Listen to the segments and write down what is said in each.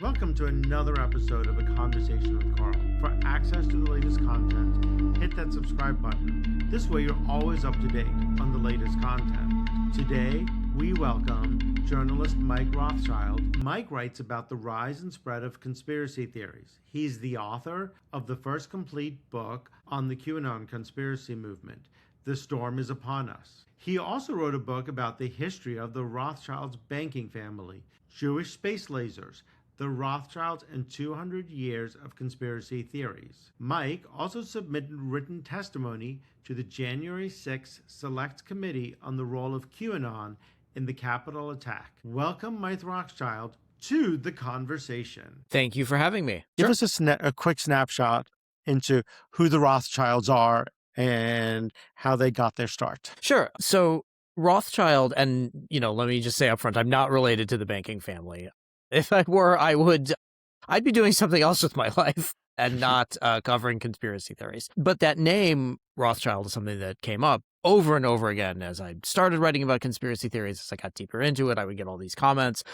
Welcome to another episode of A Conversation with Carl. For access to the latest content, hit that subscribe button. This way you're always up to date on the latest content. Today, we welcome journalist Mike Rothschild. Mike writes about the rise and spread of conspiracy theories. He's the author of the first complete book on the QAnon conspiracy movement, The Storm is Upon Us. He also wrote a book about the history of the Rothschilds' banking family, Jewish space lasers, the Rothschilds, and 200 years of conspiracy theories. Mike also submitted written testimony to the January 6th Select Committee on the role of QAnon in the Capitol attack. Welcome, Mike Rothschild, to the conversation. Thank you for having me. Give us a quick snapshot into who the Rothschilds are and how they got their start. Sure. So Rothschild, and, let me just say up front, I'm not related to the banking family. If I were, I'd be doing something else with my life and not covering conspiracy theories. But that name, Rothschild, is something that came up over and over again as I started writing about conspiracy theories. As I got deeper into it, I would get all these comments.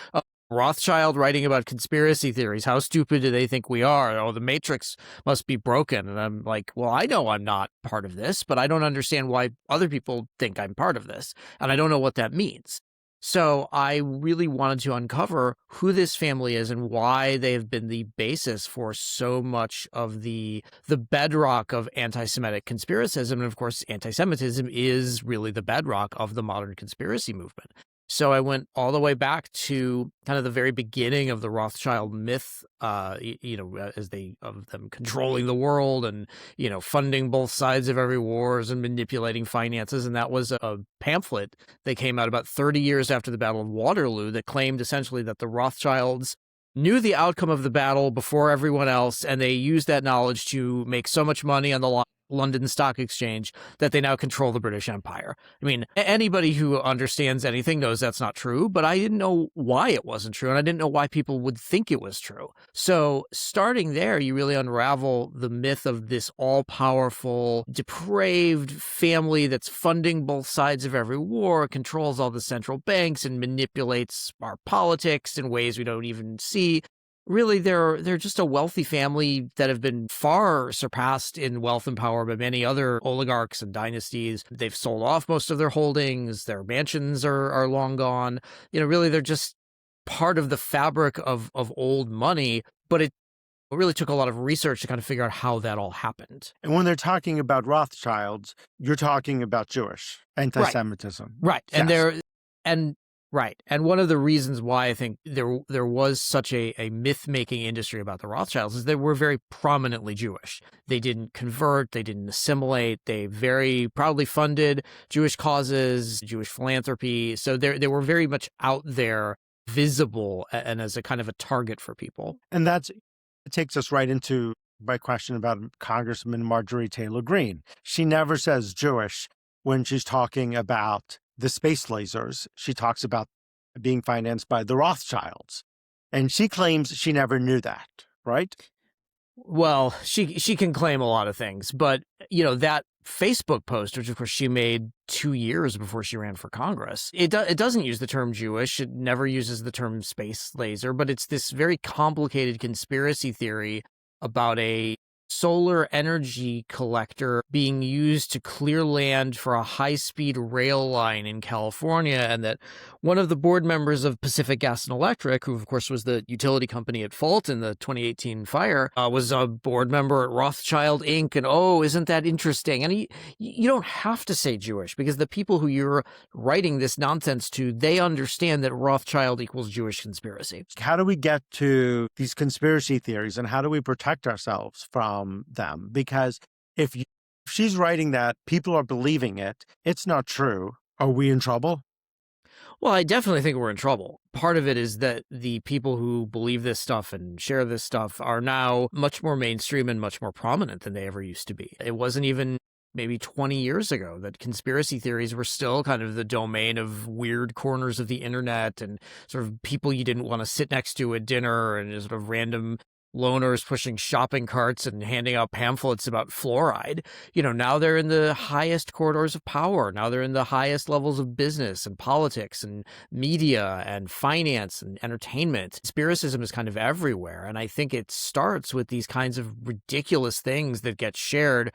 Rothschild writing about conspiracy theories. How stupid do they think we are? Oh, the Matrix must be broken. And I'm like, well, I know I'm not part of this, but I don't understand why other people think I'm part of this. And I don't know what that means. So I really wanted to uncover who this family is and why they have been the basis for so much of the bedrock of anti-Semitic conspiracism. And of course, anti-Semitism is really the bedrock of the modern conspiracy movement. So I went all the way back to kind of the very beginning of the Rothschild myth, of them controlling the world and, funding both sides of every wars and manipulating finances. And that was a pamphlet that came out about 30 years after the Battle of Waterloo that claimed essentially that the Rothschilds knew the outcome of the battle before everyone else, and they used that knowledge to make so much money on the London Stock Exchange that they now control the British Empire. I mean, anybody who understands anything knows that's not true, but I didn't know why it wasn't true, and I didn't know why people would think it was true. So starting there, you really unravel the myth of this all-powerful, depraved family that's funding both sides of every war, controls all the central banks, and manipulates our politics in ways we don't even see. Really, they're just a wealthy family that have been far surpassed in wealth and power by many other oligarchs and dynasties. They've sold off most of their holdings. Their mansions are long gone. Really, they're just part of the fabric of old money. But it really took a lot of research to kind of figure out how that all happened. And when they're talking about Rothschilds, you're talking about Jewish anti-Semitism. Right. Yes. Right. And one of the reasons why I think there was such a myth-making industry about the Rothschilds is they were very prominently Jewish. They didn't convert. They didn't assimilate. They very proudly funded Jewish causes, Jewish philanthropy. So they were very much out there, visible, and as a kind of a target for people. And it takes us right into my question about Congressman Marjorie Taylor Greene. She never says Jewish when she's talking about the space lasers. She talks about being financed by the Rothschilds. And she claims she never knew that, right? Well, she can claim a lot of things, but, that Facebook post, which of course she made 2 years before she ran for Congress, it doesn't use the term Jewish. It never uses the term space laser, but it's this very complicated conspiracy theory about a solar energy collector being used to clear land for a high-speed rail line in California, and that one of the board members of Pacific Gas and Electric, who of course was the utility company at fault in the 2018 fire, was a board member at Rothschild Inc. And isn't that interesting? And you don't have to say Jewish, because the people who you're writing this nonsense to, they understand that Rothschild equals Jewish conspiracy. How do we get to these conspiracy theories, and how do we protect ourselves from them? Because if she's writing that, people are believing it, it's not true. Are we in trouble? Well, I definitely think we're in trouble. Part of it is that the people who believe this stuff and share this stuff are now much more mainstream and much more prominent than they ever used to be. It wasn't even maybe 20 years ago that conspiracy theories were still kind of the domain of weird corners of the internet and sort of people you didn't want to sit next to at dinner and sort of random loners pushing shopping carts and handing out pamphlets about fluoride. Now they're in the highest corridors of power. Now they're in the highest levels of business and politics and media and finance and entertainment. Conspiracism is kind of everywhere. And I think it starts with these kinds of ridiculous things that get shared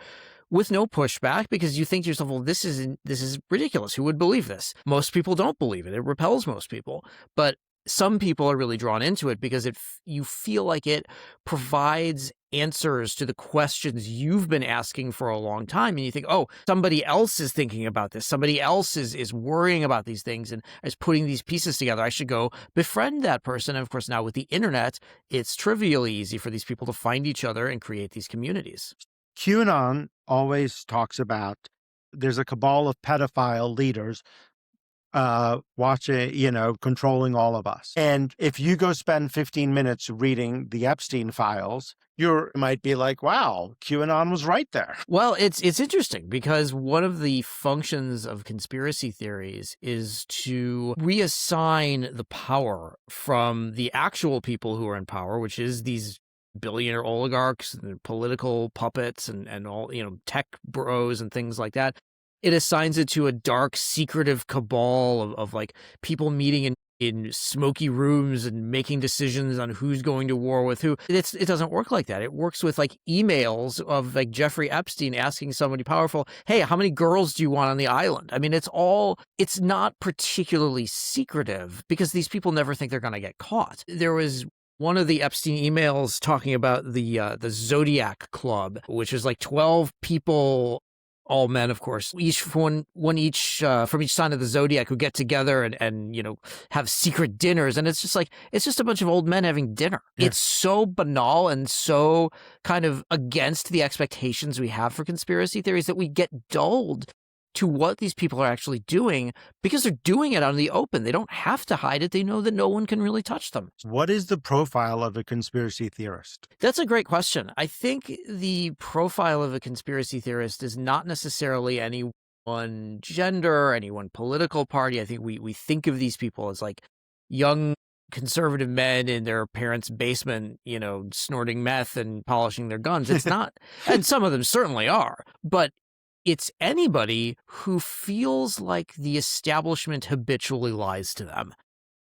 with no pushback, because you think to yourself, well, this is ridiculous. Who would believe this? Most people don't believe it. It repels most people. But some people are really drawn into it because you feel like it provides answers to the questions you've been asking for a long time. And you think, oh, somebody else is thinking about this. Somebody else is worrying about these things and is putting these pieces together. I should go befriend that person. And of course, now with the internet, it's trivially easy for these people to find each other and create these communities. QAnon always talks about there's a cabal of pedophile leaders watching, controlling all of us. And if you go spend 15 minutes reading the Epstein files, you might be like, wow, QAnon was right there. Well, it's interesting because one of the functions of conspiracy theories is to reassign the power from the actual people who are in power, which is these billionaire oligarchs and political puppets and all, tech bros and things like that. It assigns it to a dark, secretive cabal of like people meeting in smoky rooms and making decisions on who's going to war with who. It doesn't work like that. It works with like emails of like Jeffrey Epstein asking somebody powerful, hey, how many girls do you want on the island? I mean, it's not particularly secretive because these people never think they're going to get caught. There was one of the Epstein emails talking about the Zodiac Club, which is like 12 people, all men, of course, each from each sign of the zodiac, who get together and have secret dinners, and it's just a bunch of old men having dinner. Yeah. It's so banal and so kind of against the expectations we have for conspiracy theories that we get dulled to what these people are actually doing because they're doing it out in the open. They don't have to hide it. They know that no one can really touch them. What is the profile of a conspiracy theorist? That's a great question. I think the profile of a conspiracy theorist is not necessarily any one gender, any one political party. I think we think of these people as like young conservative men in their parents' basement, snorting meth and polishing their guns. It's not, and some of them certainly are, but it's anybody who feels like the establishment habitually lies to them.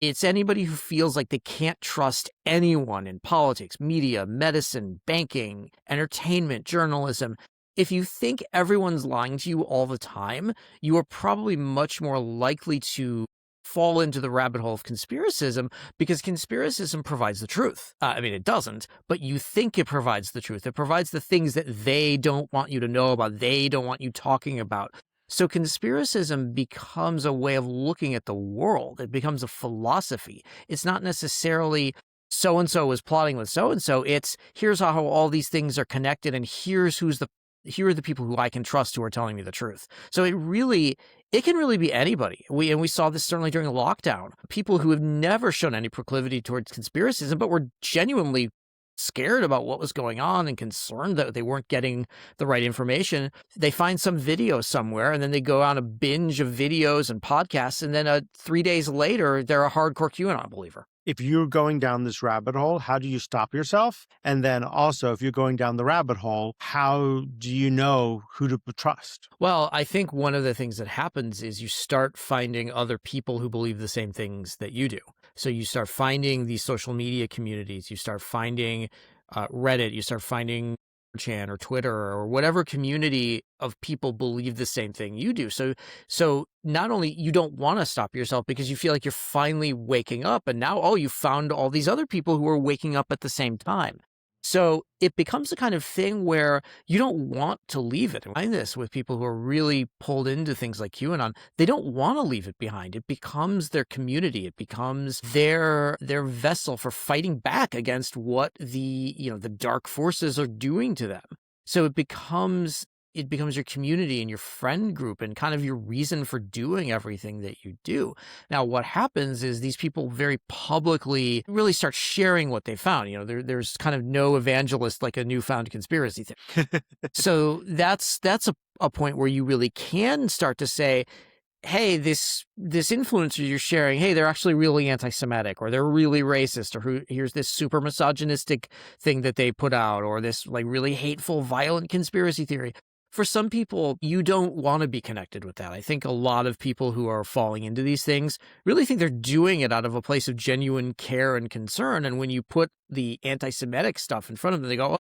It's anybody who feels like they can't trust anyone in politics, media, medicine, banking, entertainment, journalism. If you think everyone's lying to you all the time, you are probably much more likely to fall into the rabbit hole of conspiracism, because conspiracism provides the truth. It doesn't, but you think it provides the truth. It provides the things that they don't want you to know about, they don't want you talking about. So conspiracism becomes a way of looking at the world. It becomes a philosophy. It's not necessarily so-and-so is plotting with so-and-so. It's here's how all these things are connected, and here are the people who I can trust who are telling me the truth. So it can really be anybody. We saw this certainly during lockdown. People who have never shown any proclivity towards conspiracism, but were genuinely scared about what was going on and concerned that they weren't getting the right information. They find some video somewhere, and then they go on a binge of videos and podcasts, and then 3 days later, they're a hardcore QAnon believer. If you're going down this rabbit hole, how do you stop yourself? And then also, if you're going down the rabbit hole, how do you know who to trust? Well, I think one of the things that happens is you start finding other people who believe the same things that you do. So you start finding these social media communities, you start finding Reddit, you start finding Chan or Twitter or whatever community of people believe the same thing you do. So not only you don't want to stop yourself because you feel like you're finally waking up, and now, you found all these other people who are waking up at the same time. So it becomes the kind of thing where you don't want to leave it. I find this with people who are really pulled into things like QAnon. They don't want to leave it behind. It becomes their community. It becomes their vessel for fighting back against what the dark forces are doing to them. So it becomes your community and your friend group and kind of your reason for doing everything that you do. Now, what happens is these people very publicly really start sharing what they found. There's kind of no evangelist like a newfound conspiracy theory. So that's a point where you really can start to say, hey, this influencer you're sharing, hey, they're actually really anti-Semitic, or they're really racist, or here's this super misogynistic thing that they put out, or this like really hateful, violent conspiracy theory. For some people, you don't want to be connected with that. I think a lot of people who are falling into these things really think they're doing it out of a place of genuine care and concern. And when you put the anti-Semitic stuff in front of them, they go, "Oh,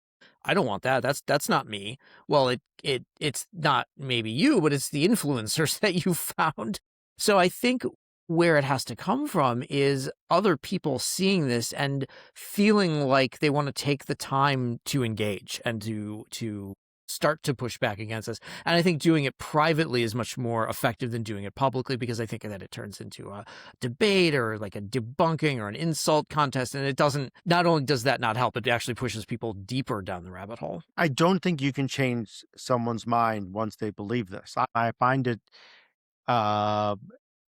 I don't want that. That's not me." Well, it's not maybe you, but it's the influencers that you found. So I think where it has to come from is other people seeing this and feeling like they want to take the time to engage and to start to push back against us. And I think doing it privately is much more effective than doing it publicly, because I think that it turns into a debate or like a debunking or an insult contest. And it doesn't, not only does that not help, it actually pushes people deeper down the rabbit hole. I don't think you can change someone's mind once they believe this. I find it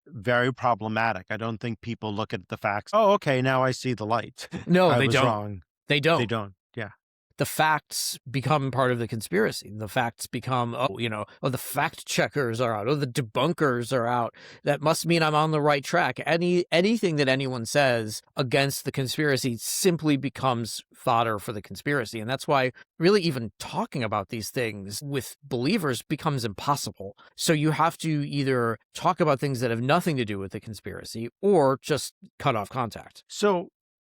very problematic. I don't think people look at the facts. Oh, okay, now I see the light. No, I they was don't. wrong. They don't. They don't. Yeah. The facts become part of the conspiracy. The facts become, the fact checkers are out. Oh, the debunkers are out. That must mean I'm on the right track. Anything that anyone says against the conspiracy simply becomes fodder for the conspiracy. And that's why really even talking about these things with believers becomes impossible. So you have to either talk about things that have nothing to do with the conspiracy or just cut off contact. So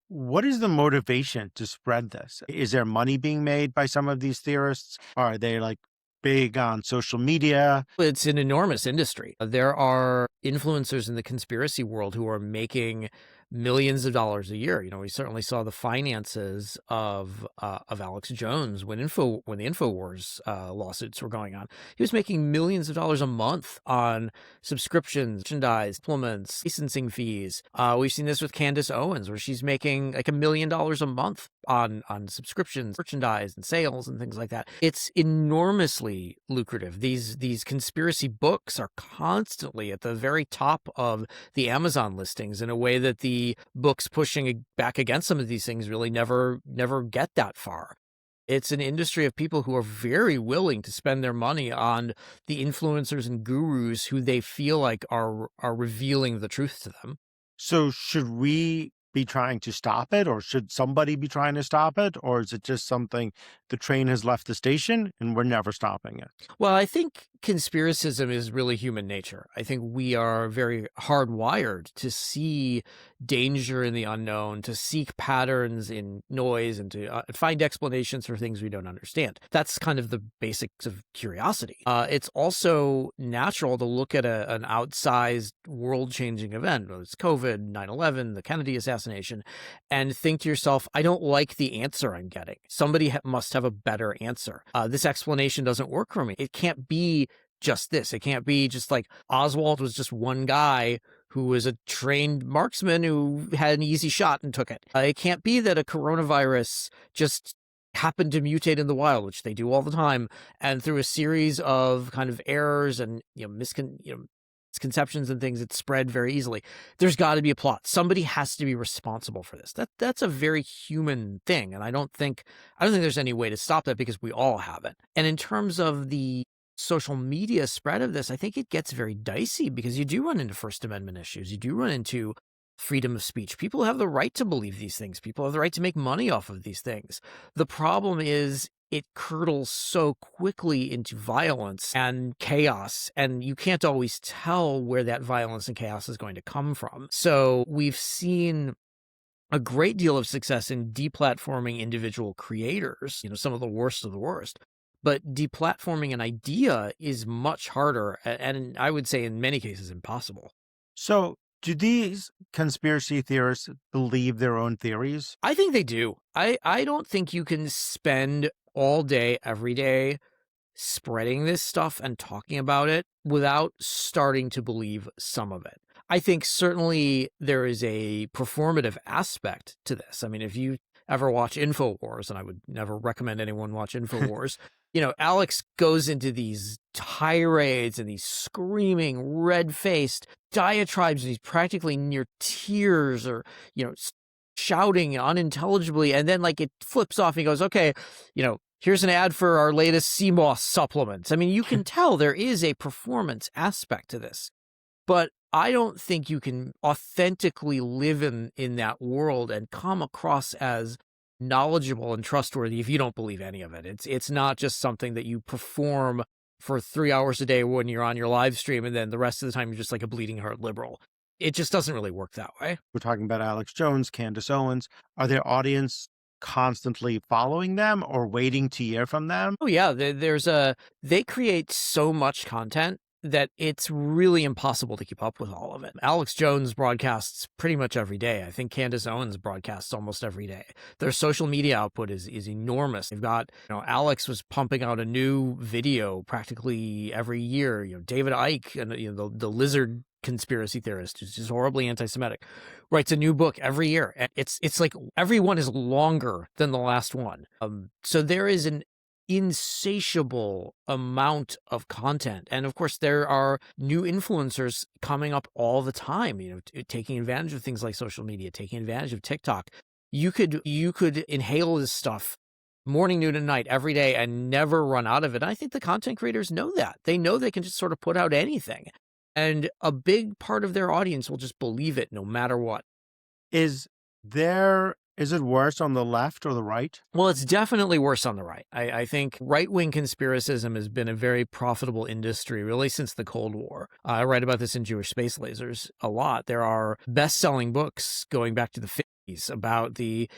what is the motivation to spread this? Is there money being made by some of these theorists? Are they like big on social media? It's an enormous industry. There are influencers in the conspiracy world who are making millions of dollars a year. We certainly saw the finances of Alex Jones when the InfoWars lawsuits were going on. He was making millions of dollars a month on subscriptions, merchandise, supplements, licensing fees. We've seen this with Candace Owens, where she's making like $1 million a month on subscriptions, merchandise, and sales and things like that. It's enormously lucrative. These conspiracy books are constantly at the very top of the Amazon listings in a way that the books pushing back against some of these things really never get that far. It's an industry of people who are very willing to spend their money on the influencers and gurus who they feel like are revealing the truth to them. So should we be trying to stop it, or should somebody be trying to stop it? Or is it just something the train has left the station and we're never stopping it? Well, I think conspiracism is really human nature. I think we are very hardwired to see danger in the unknown, to seek patterns in noise, and to find explanations for things we don't understand. That's kind of the basics of curiosity. It's also natural to look at an outsized world-changing event, whether it's COVID, 9/11, the Kennedy assassination, and think to yourself, I don't like the answer I'm getting. Somebody must have a better answer. This explanation doesn't work for me. It can't be just this. It can't be just like Oswald was just one guy who was a trained marksman who had an easy shot and took it. It can't be that a coronavirus just happened to mutate in the wild, which they do all the time, and through a series of kind of errors and misconceptions and things, it spread very easily. There's got to be a plot. Somebody has to be responsible for this. That's a very human thing, and I don't think there's any way to stop that, because we all have it. And in terms of the social media spread of this, I think it gets very dicey, because you do run into First Amendment issues. You do run into freedom of speech. People have the right to believe these things. People have the right to make money off of these things. The problem is it curdles so quickly into violence and chaos, and you can't always tell where that violence and chaos is going to come from. So we've seen a great deal of success in deplatforming individual creators, some of the worst of the worst. But deplatforming an idea is much harder, and I would say in many cases impossible. So do these conspiracy theorists believe their own theories? I think they do. I don't think you can spend all day, every day, spreading this stuff and talking about it without starting to believe some of it. I think certainly there is a performative aspect to this. I mean, if you ever watch InfoWars, and I would never recommend anyone watch InfoWars, Alex goes into these tirades and these screaming, red-faced diatribes, and he's practically near tears, or, shouting unintelligibly, and then like it flips off and he goes, okay, here's an ad for our latest CMOS supplements. I mean, you can tell there is a performance aspect to this. But I don't think you can authentically live in that world and come across as knowledgeable and trustworthy if you don't believe any of it. It's not just something that you perform for 3 hours a day when you're on your live stream, and then the rest of the time you're just like a bleeding heart liberal. It just doesn't really work that way. We're talking about Alex Jones, Candace Owens. Are their audience constantly following them or waiting to hear from them? Oh yeah, they create so much content that it's really impossible to keep up with all of it. Alex Jones broadcasts pretty much every day. I think Candace Owens broadcasts almost every day. Their social media output is enormous. They've got, Alex was pumping out a new video practically every year. David Icke, and the lizard conspiracy theorist who's just horribly anti-Semitic, writes a new book every year. And it's like every one is longer than the last one. So there is an insatiable amount of content. And of course, there are new influencers coming up all the time, taking advantage of things like social media, taking advantage of TikTok. You could inhale this stuff morning, noon, and night every day and never run out of it. And I think the content creators know that. They know they can just sort of put out anything. And a big part of their audience will just believe it no matter what. Is it worse on the left or the right? Well, it's definitely worse on the right. I think right-wing conspiracism has been a very profitable industry, really, since the Cold War. I write about this in Jewish Space Lasers a lot. There are best-selling books going back to the 50s about the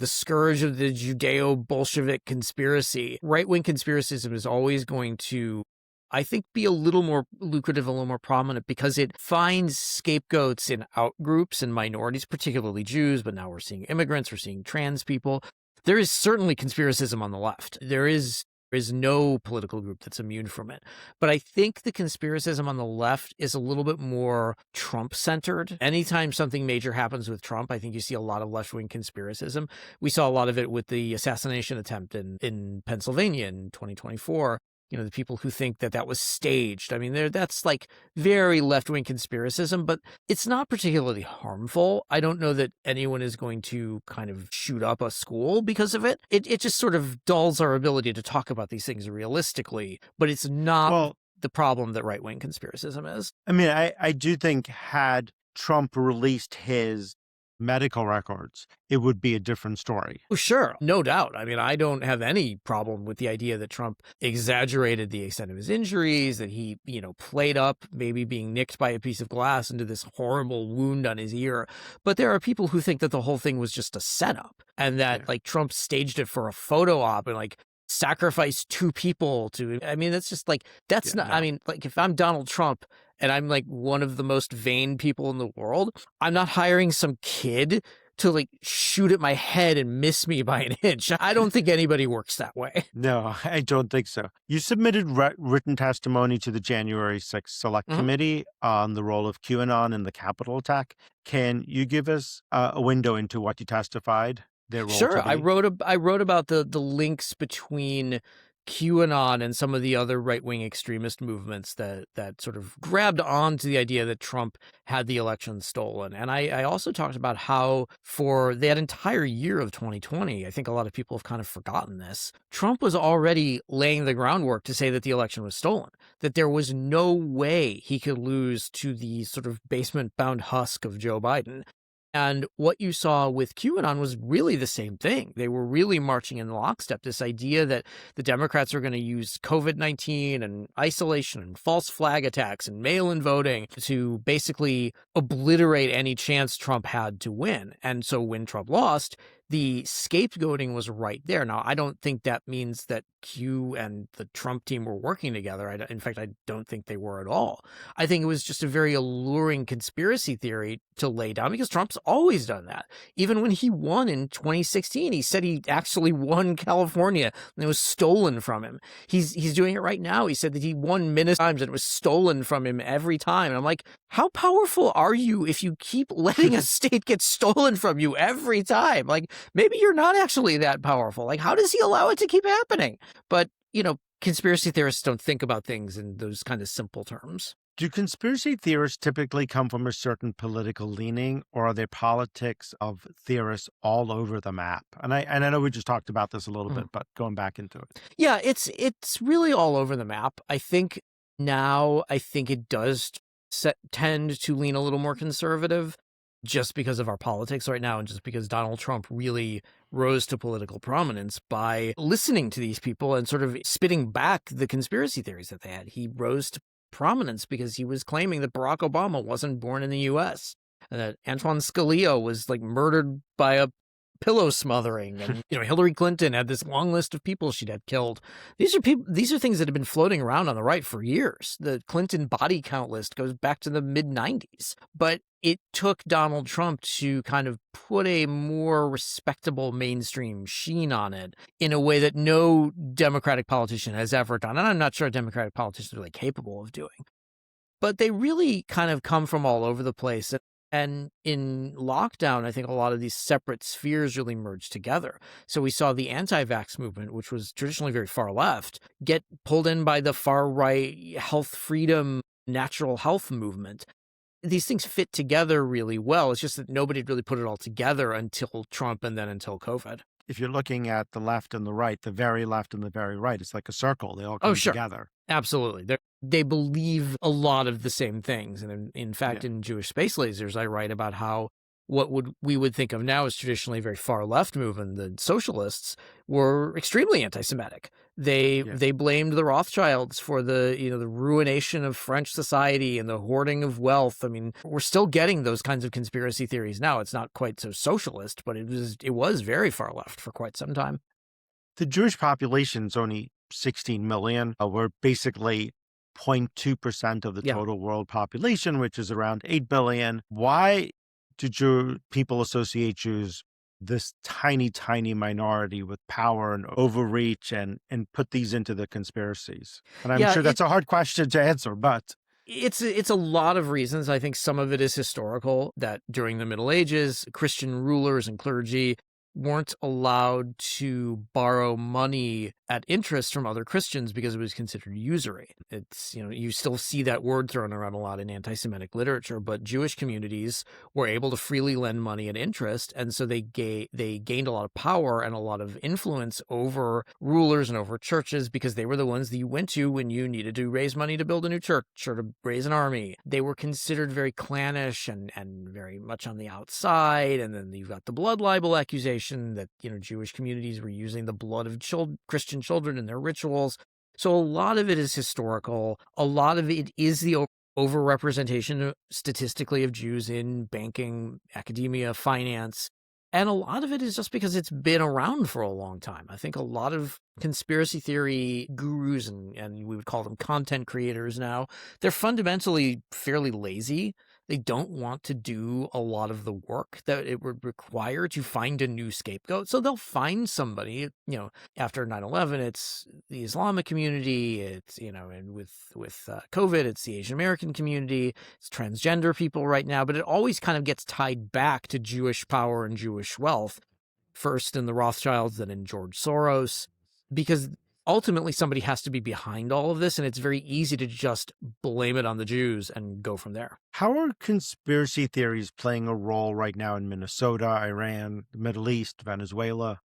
scourge of the Judeo-Bolshevik conspiracy. Right-wing conspiracism is always going to, I think, be a little more lucrative, a little more prominent, because it finds scapegoats in outgroups and minorities, particularly Jews, but now we're seeing immigrants, we're seeing trans people. There is certainly conspiracism on the left. There is no political group that's immune from it. But I think the conspiracism on the left is a little bit more Trump-centered. Anytime something major happens with Trump, I think you see a lot of left-wing conspiracism. We saw a lot of it with the assassination attempt in Pennsylvania in 2024. The people who think that was staged. I mean, that's like very left-wing conspiracism, but it's not particularly harmful. I don't know that anyone is going to kind of shoot up a school because of it. It just sort of dulls our ability to talk about these things realistically, but it's not the problem that right-wing conspiracism is. I mean, I do think had Trump released his medical records, it would be a different story. Oh, sure. No doubt. I mean, I don't have any problem with the idea that Trump exaggerated the extent of his injuries, that he, played up maybe being nicked by a piece of glass into this horrible wound on his ear. But there are people who think that the whole thing was just a setup and that like Trump staged it for a photo op and like sacrificed 2 people to, I mean, that's just like, that's not, I mean, like if I'm Donald Trump and I'm like one of the most vain people in the world, I'm not hiring some kid to like shoot at my head and miss me by an inch. I don't think anybody works that way. No, I don't think so. You submitted written testimony to the January 6th Select Committee on the role of QAnon in the Capitol attack. Can you give us a window into what you testified? Sure. I wrote about the links between QAnon and some of the other right-wing extremist movements that sort of grabbed onto the idea that Trump had the election stolen. And I also talked about how for that entire year of 2020, I think a lot of people have kind of forgotten this, Trump was already laying the groundwork to say that the election was stolen, that there was no way he could lose to the sort of basement-bound husk of Joe Biden. And what you saw with QAnon was really the same thing. They were really marching in lockstep. This idea that the Democrats are going to use COVID-19 and isolation and false flag attacks and mail-in voting to basically obliterate any chance Trump had to win. And so when Trump lost, the scapegoating was right there. Now, I don't think that means that Q and the Trump team were working together. In fact, I don't think they were at all. I think it was just a very alluring conspiracy theory to lay down because Trump's always done that. Even when he won in 2016, he said he actually won California and it was stolen from him. He's doing it right now. He said that he won Minnesota times and it was stolen from him every time. And I'm like, how powerful are you if you keep letting a state get stolen from you every time? Like, maybe you're not actually that powerful. Like, how does he allow it to keep happening? But, conspiracy theorists don't think about things in those kind of simple terms. Do conspiracy theorists typically come from a certain political leaning, or are there politics of theorists all over the map? And I know we just talked about this a little bit, but going back into it. Yeah, it's really all over the map. I think it does tend to lean a little more conservative just because of our politics right now and just because Donald Trump really rose to political prominence by listening to these people and sort of spitting back the conspiracy theories that they had. He rose to prominence because he was claiming that Barack Obama wasn't born in the U.S. and that Antoine Scalia was like murdered by a pillow smothering, and Hillary Clinton had this long list of people she'd had killed. These are things that have been floating around on the right for years. The Clinton body count list goes back to the mid-90s, but it took Donald Trump to kind of put a more respectable mainstream sheen on it in a way that no Democratic politician has ever done, and I'm not sure a Democratic politician is really capable of doing. But they really kind of come from all over the place. And in lockdown, I think a lot of these separate spheres really merged together. So we saw the anti-vax movement, which was traditionally very far left, get pulled in by the far right health freedom, natural health movement. These things fit together really well. It's just that nobody really put it all together until Trump and then until COVID. If you're looking at the left and the right, the very left and the very right, it's like a circle. They all come together. Absolutely. They believe a lot of the same things. And in fact, in Jewish Space Lasers, I write about how what we would think of now as traditionally very far left movement, the socialists, were extremely anti-Semitic. They blamed the Rothschilds for the ruination of French society and the hoarding of wealth. I mean, we're still getting those kinds of conspiracy theories now. It's not quite so socialist, but it was very far left for quite some time. The Jewish population is only 16 million. We're basically 0.2% of the total world population, which is around 8 billion. Why do people associate Jews, this tiny, tiny minority with power and overreach, and put these into the conspiracies? And I'm sure that's a hard question to answer, but it's a lot of reasons. I think some of it is historical, that during the Middle Ages, Christian rulers and clergy weren't allowed to borrow money at interest from other Christians because it was considered usury. It's, you still see that word thrown around a lot in anti-Semitic literature, but Jewish communities were able to freely lend money at interest, and so they gained a lot of power and a lot of influence over rulers and over churches because they were the ones that you went to when you needed to raise money to build a new church or to raise an army. They were considered very clannish and very much on the outside, and then you've got the blood libel accusation that Jewish communities were using the blood of Christian children in their rituals. So a lot of it is historical. A lot of it is the overrepresentation statistically of Jews in banking, academia, finance. And a lot of it is just because it's been around for a long time. I think a lot of conspiracy theory gurus, and we would call them content creators now, they're fundamentally fairly lazy. They don't want to do a lot of the work that it would require to find a new scapegoat. So they'll find somebody, after 9/11, it's the Islamic community, it's, and with COVID, it's the Asian American community, it's transgender people right now, but it always kind of gets tied back to Jewish power and Jewish wealth, first in the Rothschilds, then in George Soros, because ultimately somebody has to be behind all of this, and it's very easy to just blame it on the Jews and go from there. How are conspiracy theories playing a role right now in Minnesota, Iran, the Middle East, Venezuela?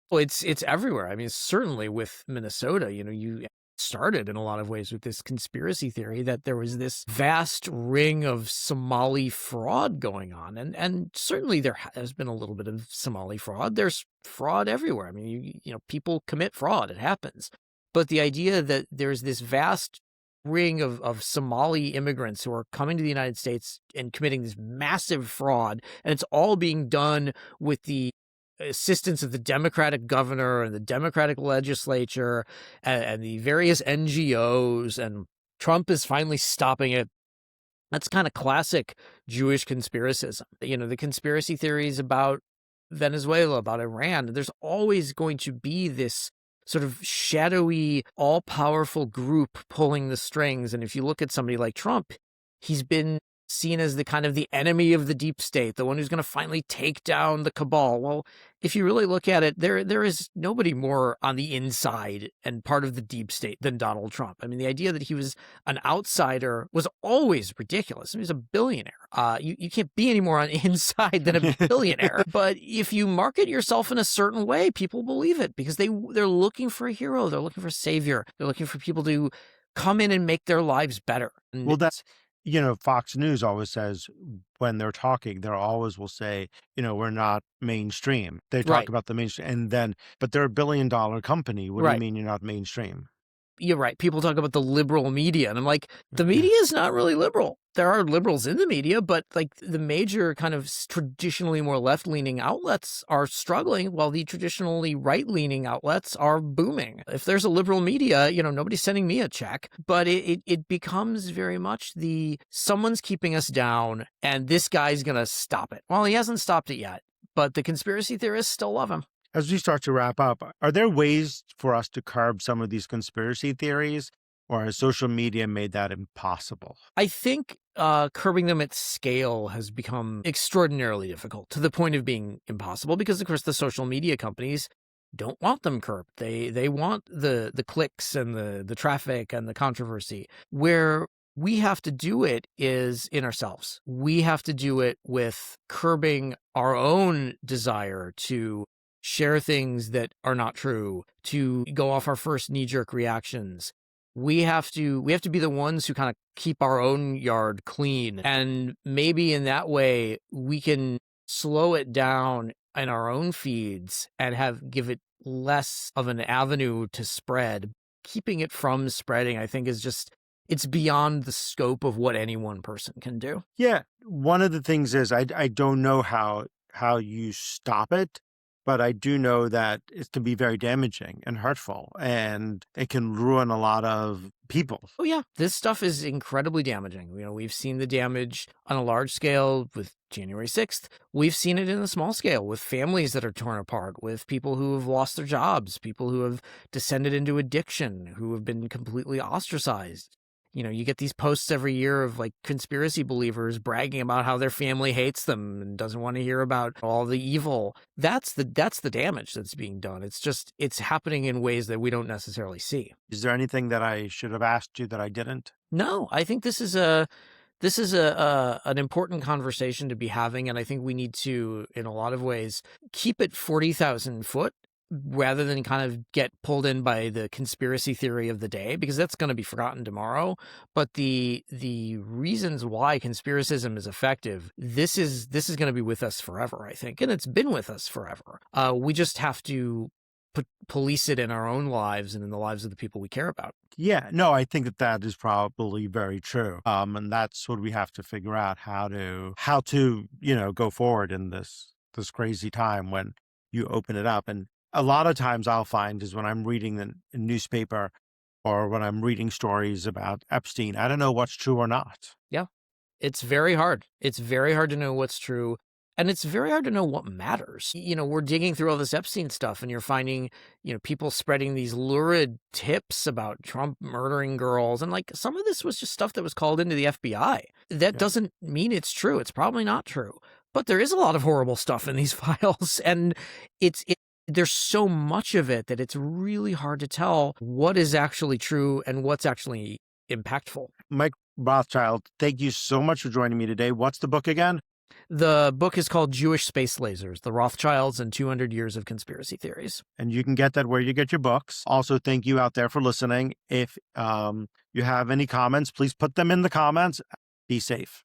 Well, it's everywhere. I mean, certainly with Minnesota, you started in a lot of ways with this conspiracy theory that there was this vast ring of Somali fraud going on. And certainly there has been a little bit of Somali fraud. There's fraud everywhere. I mean, people commit fraud. It happens. But the idea that there's this vast ring of Somali immigrants who are coming to the United States and committing this massive fraud, and it's all being done with the assistance of the Democratic governor and the Democratic legislature and the various NGOs, and Trump is finally stopping it. That's kind of classic Jewish conspiracism. The conspiracy theories about Venezuela, about Iran, there's always going to be this sort of shadowy, all-powerful group pulling the strings. And if you look at somebody like Trump, he's been seen as the kind of the enemy of the deep state, the one who's going to finally take down the cabal. Well, if you really look at it, there is nobody more on the inside and part of the deep state than Donald Trump. I mean, the idea that he was an outsider was always ridiculous. I mean, he's a billionaire. You can't be any more on the inside than a billionaire. But if you market yourself in a certain way, people believe it because they're looking for a hero. They're looking for a savior. They're looking for people to come in and make their lives better. Well, Fox News always says when they're talking, they always will say, we're not mainstream. They talk Right. about the mainstream but they're $1 billion company. What do you Right. mean you're not mainstream? You're right. People talk about the liberal media, and I'm like, the Yeah. media is not really liberal. There are liberals in the media, but like the major kind of traditionally more left-leaning outlets are struggling while the traditionally right-leaning outlets are booming. If there's a liberal media, nobody's sending me a check, but it becomes very much someone's keeping us down and this guy's going to stop it. Well, he hasn't stopped it yet, but the conspiracy theorists still love him. As we start to wrap up, are there ways for us to curb some of these conspiracy theories, or has social media made that impossible? I think curbing them at scale has become extraordinarily difficult to the point of being impossible because, of course, the social media companies don't want them curbed. They want the clicks and the traffic and the controversy. Where we have to do it is in ourselves. We have to do it with curbing our own desire to share things that are not true, to go off our first knee-jerk reactions. We have to be the ones who kind of keep our own yard clean. And maybe in that way, we can slow it down in our own feeds and give it less of an avenue to spread. Keeping it from spreading, I think, it's beyond the scope of what any one person can do. Yeah. One of the things is I don't know how you stop it, but I do know that it can be very damaging and hurtful, and it can ruin a lot of people. Oh, yeah. This stuff is incredibly damaging. We've seen the damage on a large scale with January 6th. We've seen it in a small scale with families that are torn apart, with people who have lost their jobs, people who have descended into addiction, who have been completely ostracized. You get these posts every year of like conspiracy believers bragging about how their family hates them and doesn't want to hear about all the evil. That's the damage that's being done. It's happening in ways that we don't necessarily see. Is there anything that I should have asked you that I didn't? No, I think this is an important conversation to be having, and I think we need to, in a lot of ways, keep it 40,000 foot rather than kind of get pulled in by the conspiracy theory of the day, because that's going to be forgotten tomorrow. But the reasons why conspiracism is effective, this is going to be with us forever, I think, and it's been with us forever. We just have to police it in our own lives and in the lives of the people we care about. Yeah, no, I think that is probably very true. And that's what we have to figure out, how to, go forward in this crazy time when you open it up. And a lot of times I'll find is when I'm reading the newspaper or when I'm reading stories about Epstein, I don't know what's true or not. Yeah. It's very hard. It's very hard to know what's true. And it's very hard to know what matters. We're digging through all this Epstein stuff and you're finding, people spreading these lurid tips about Trump murdering girls. And like some of this was just stuff that was called into the FBI. That doesn't mean it's true. It's probably not true. But there is a lot of horrible stuff in these files. And there's so much of it that it's really hard to tell what is actually true and what's actually impactful. Mike Rothschild, thank you so much for joining me today. What's the book again? The book is called Jewish Space Lasers, The Rothschilds and 200 Years of Conspiracy Theories. And you can get that where you get your books. Also, thank you out there for listening. If you have any comments, please put them in the comments. Be safe.